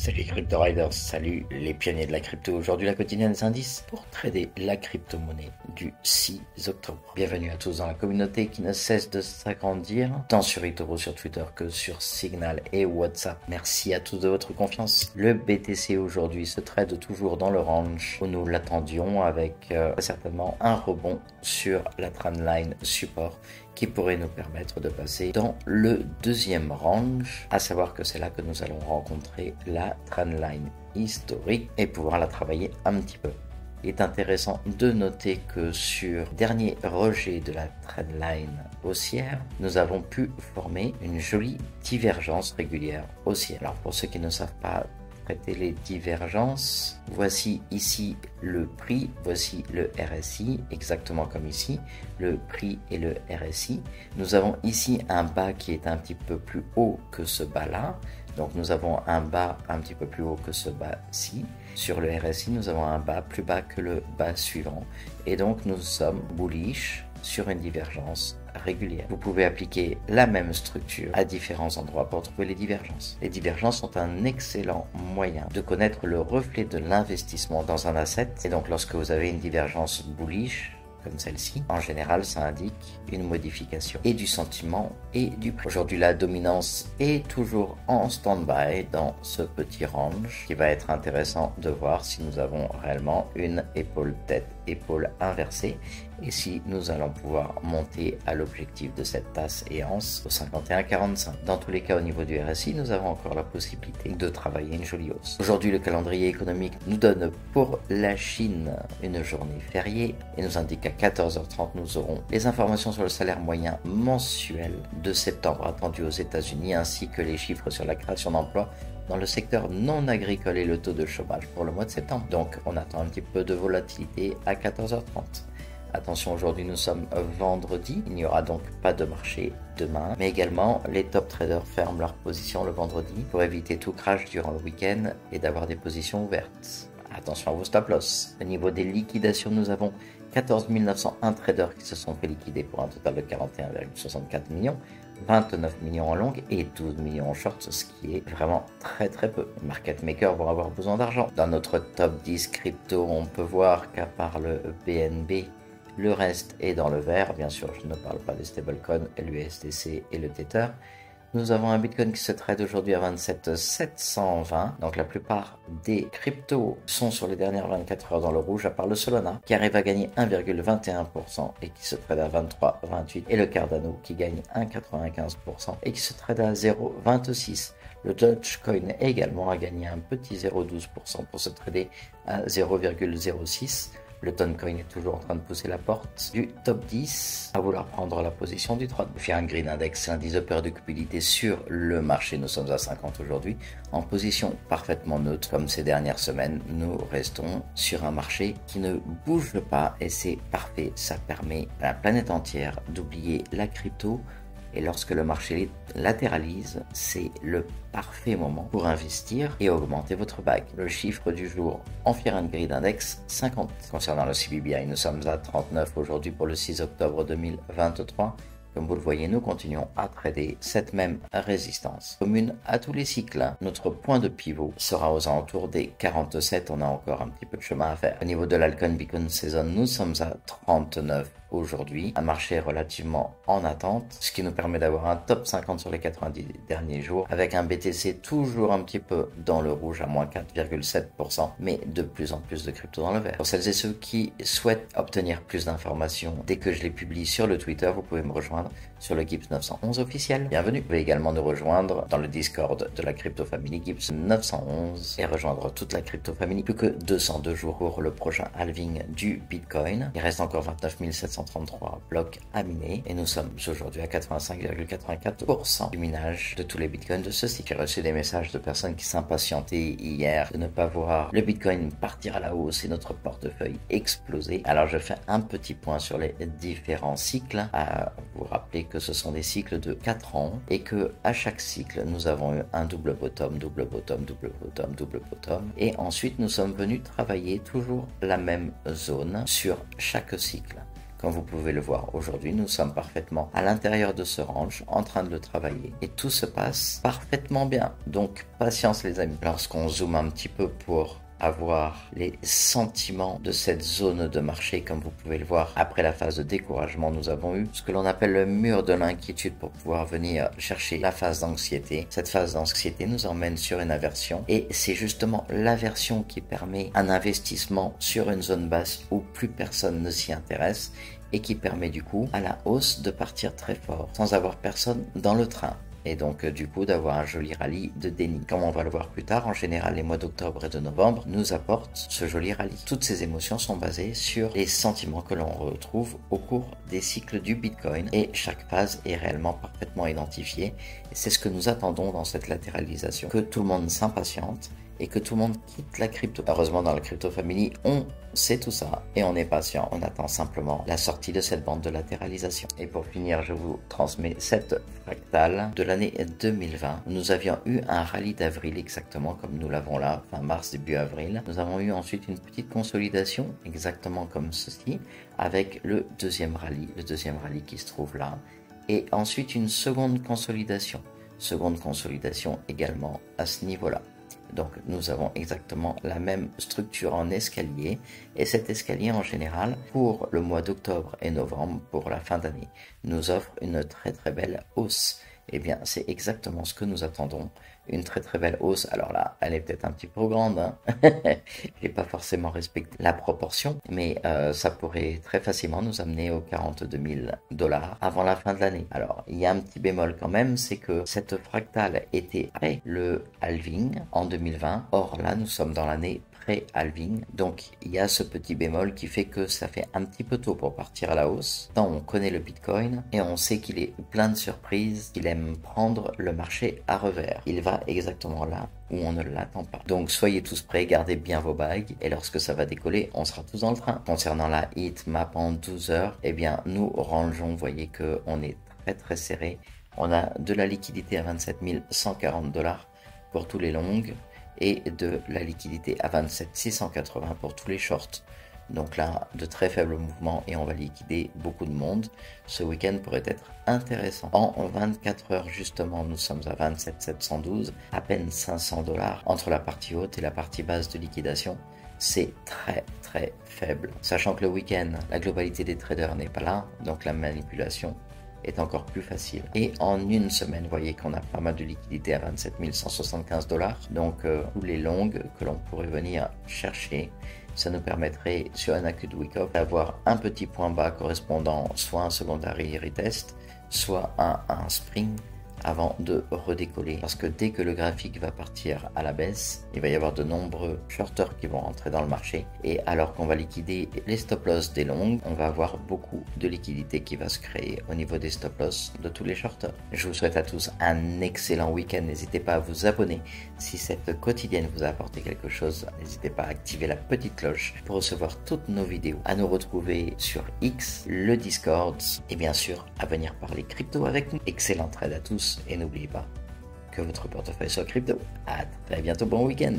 Salut les Crypto Riders, salut les pionniers de la crypto. Aujourd'hui la quotidienne des indices pour trader la crypto-monnaie du 6 octobre. Bienvenue à tous dans la communauté qui ne cesse de s'agrandir, tant sur eToro, sur Twitter que sur Signal et WhatsApp. Merci à tous de votre confiance. Le BTC aujourd'hui se trade toujours dans le range où nous l'attendions avec certainement un rebond sur la trendline support qui pourrait nous permettre de passer dans le deuxième range, à savoir que c'est là que nous allons rencontrer la trendline historique et pouvoir la travailler un petit peu. Il est intéressant de noter que sur le dernier rejet de la trendline haussière, nous avons pu former une jolie divergence régulière haussière. Alors pour ceux qui ne savent pas traiter les divergences, voici ici le prix, voici le RSI, exactement comme ici, le prix et le RSI. Nous avons ici un bas qui est un petit peu plus haut que ce bas-là, donc nous avons un bas un petit peu plus haut que ce bas-ci. Sur le RSI, nous avons un bas plus bas que le bas suivant, et donc nous sommes bullish sur une divergence régulière. Vous pouvez appliquer la même structure à différents endroits pour trouver les divergences. Les divergences sont un excellent moyen de connaître le reflet de l'investissement dans un asset, et donc lorsque vous avez une divergence bullish comme celle-ci, en général ça indique une modification et du sentiment et du prix. Aujourd'hui la dominance est toujours en stand-by dans ce petit range qui va être intéressant de voir si nous avons réellement une épaule-tête, épaule inversée, et si nous allons pouvoir monter à l'objectif de cette tasse et anse au 51,45. Dans tous les cas, au niveau du RSI, nous avons encore la possibilité de travailler une jolie hausse. Aujourd'hui, le calendrier économique nous donne pour la Chine une journée fériée et nous indique qu'à 14h30, nous aurons les informations sur le salaire moyen mensuel de septembre attendu aux États-Unis, ainsi que les chiffres sur la création d'emplois dans le secteur non agricole et le taux de chômage pour le mois de septembre. Donc on attend un petit peu de volatilité à 14h30. Attention, aujourd'hui nous sommes vendredi, il n'y aura donc pas de marché demain, mais également les top traders ferment leurs positions le vendredi pour éviter tout crash durant le week-end et d'avoir des positions ouvertes. Attention à vos stop loss. Au niveau des liquidations, nous avons 14 901 traders qui se sont fait liquider pour un total de 41,64 millions, 29 millions en long et 12 millions en short, ce qui est vraiment très peu. Les market makers vont avoir besoin d'argent. Dans notre top 10 crypto, on peut voir qu'à part le BNB, le reste est dans le vert. Bien sûr, je ne parle pas des stablecoins, l'USDC et le Tether. Nous avons un Bitcoin qui se trade aujourd'hui à 27 720. Donc la plupart des cryptos sont sur les dernières 24 heures dans le rouge, à part le Solana qui arrive à gagner 1,21% et qui se trade à 23,28. Et le Cardano qui gagne 1,95% et qui se trade à 0,26. Le Dogecoin également a gagné un petit 0,12% pour se trader à 0,06. Le Toncoin est toujours en train de pousser la porte du top 10 à vouloir prendre la position du trône. Fiat Green Index, l'indice de prédictibilité sur le marché, nous sommes à 50 aujourd'hui, en position parfaitement neutre. Comme ces dernières semaines, nous restons sur un marché qui ne bouge pas et c'est parfait. Ça permet à la planète entière d'oublier la crypto. Et lorsque le marché latéralise, c'est le parfait moment pour investir et augmenter votre bag. Le chiffre du jour en Fear and Greed Index, 50. Concernant le CBBI, nous sommes à 39 aujourd'hui pour le 6 octobre 2023. Comme vous le voyez, nous continuons à trader cette même résistance. Commune à tous les cycles, notre point de pivot sera aux alentours des 47. On a encore un petit peu de chemin à faire. Au niveau de l'Alcon Beacon Season, nous sommes à 39 aujourd'hui. Un marché relativement en attente, ce qui nous permet d'avoir un top 50 sur les 90 derniers jours, avec un BTC toujours un petit peu dans le rouge à moins 4,7%, mais de plus en plus de crypto dans le vert. Pour celles et ceux qui souhaitent obtenir plus d'informations, dès que je les publie sur le Twitter, vous pouvez me rejoindre sur le Gibbs 911 officiel. Bienvenue. Vous pouvez également nous rejoindre dans le Discord de la Crypto Family Gibbs 911 et rejoindre toute la Crypto Family. Plus que 202 jours pour le prochain halving du Bitcoin. Il reste encore 29 733 blocs à miner et nous sommes aujourd'hui à 85,84% du minage de tous les Bitcoins de ce cycle. J'ai reçu des messages de personnes qui s'impatientaient hier de ne pas voir le Bitcoin partir à la hausse et notre portefeuille exploser. Alors je fais un petit point sur les différents cycles à vous rappeler que ce sont des cycles de 4 ans et que à chaque cycle nous avons eu un double bottom, double bottom, double bottom, double bottom, et ensuite nous sommes venus travailler toujours la même zone sur chaque cycle. Comme vous pouvez le voir aujourd'hui, nous sommes parfaitement à l'intérieur de ce range, en train de le travailler. Et tout se passe parfaitement bien. Donc, patience les amis. Lorsqu'on zoome un petit peu pour avoir les sentiments de cette zone de marché, comme vous pouvez le voir, après la phase de découragement, nous avons eu ce que l'on appelle le mur de l'inquiétude pour pouvoir venir chercher la phase d'anxiété. Cette phase d'anxiété nous emmène sur une aversion et c'est justement l'aversion qui permet un investissement sur une zone basse où plus personne ne s'y intéresse et qui permet du coup à la hausse de partir très fort sans avoir personne dans le train. Et donc du coup d'avoir un joli rallye de déni. Comme on va le voir plus tard, en général les mois d'octobre et de novembre nous apportent ce joli rallye. Toutes ces émotions sont basées sur les sentiments que l'on retrouve au cours des cycles du Bitcoin et chaque phase est réellement parfaitement identifiée. Et c'est ce que nous attendons dans cette latéralisation, que tout le monde s'impatiente et que tout le monde quitte la crypto. Heureusement dans la Crypto Family, on sait tout ça et on est patient. On attend simplement la sortie de cette bande de latéralisation. Et pour finir, je vous transmets cette fractale de l'année 2020. Nous avions eu un rallye d'avril exactement comme nous l'avons là, fin mars, début avril. Nous avons eu ensuite une petite consolidation exactement comme ceci avec le deuxième rallye qui se trouve là. Et ensuite une seconde consolidation également à ce niveau-là. Donc nous avons exactement la même structure en escalier et cet escalier en général pour le mois d'octobre et novembre pour la fin d'année nous offre une très très belle hausse. Eh bien c'est exactement ce que nous attendons, une très très belle hausse. Alors là elle est peut-être un petit peu grande, hein. J'ai pas forcément respecté la proportion, mais ça pourrait très facilement nous amener aux 42 000 $ avant la fin de l'année. Alors il y a un petit bémol quand même, c'est que cette fractale était après le halving en 2020, or là nous sommes dans l'année pré-halving, donc il y a ce petit bémol qui fait que ça fait un petit peu tôt pour partir à la hausse. Tant on connaît le Bitcoin et on sait qu'il est plein de surprises, qu'il aime prendre le marché à revers. Il va exactement là où on ne l'attend pas. Donc soyez tous prêts, gardez bien vos bagues et lorsque ça va décoller, on sera tous dans le train. Concernant la heat map en 12 heures, eh bien nous rangeons, vous voyez que on est très très serré. On a de la liquidité à 27 140 $ pour tous les longs et de la liquidité à 27 680 pour tous les shorts. Donc là, de très faibles mouvements et on va liquider beaucoup de monde. Ce week-end pourrait être intéressant. En 24 heures, justement, nous sommes à 27 712, à peine 500 $ entre la partie haute et la partie basse de liquidation. C'est très très faible. Sachant que le week-end, la globalité des traders n'est pas là, donc la manipulation est encore plus facile. Et en une semaine, vous voyez qu'on a pas mal de liquidité à 27 175 $. Donc tous les longs que l'on pourrait venir chercher, ça nous permettrait sur un acute wake-up d'avoir un petit point bas correspondant soit un secondary retest, soit un spring avant de redécoller. Parce que dès que le graphique va partir à la baisse, il va y avoir de nombreux shorters qui vont rentrer dans le marché. Et alors qu'on va liquider les stop-loss des longues, on va avoir beaucoup de liquidité qui va se créer au niveau des stop-loss de tous les shorters. Je vous souhaite à tous un excellent week-end. N'hésitez pas à vous abonner. Si cette quotidienne vous a apporté quelque chose, n'hésitez pas à activer la petite cloche pour recevoir toutes nos vidéos. À nous retrouver sur X, le Discord et bien sûr à venir parler crypto avec nous. Excellent trade à tous. Et n'oubliez pas que votre portefeuille soit crypto. À très bientôt, bon week-end.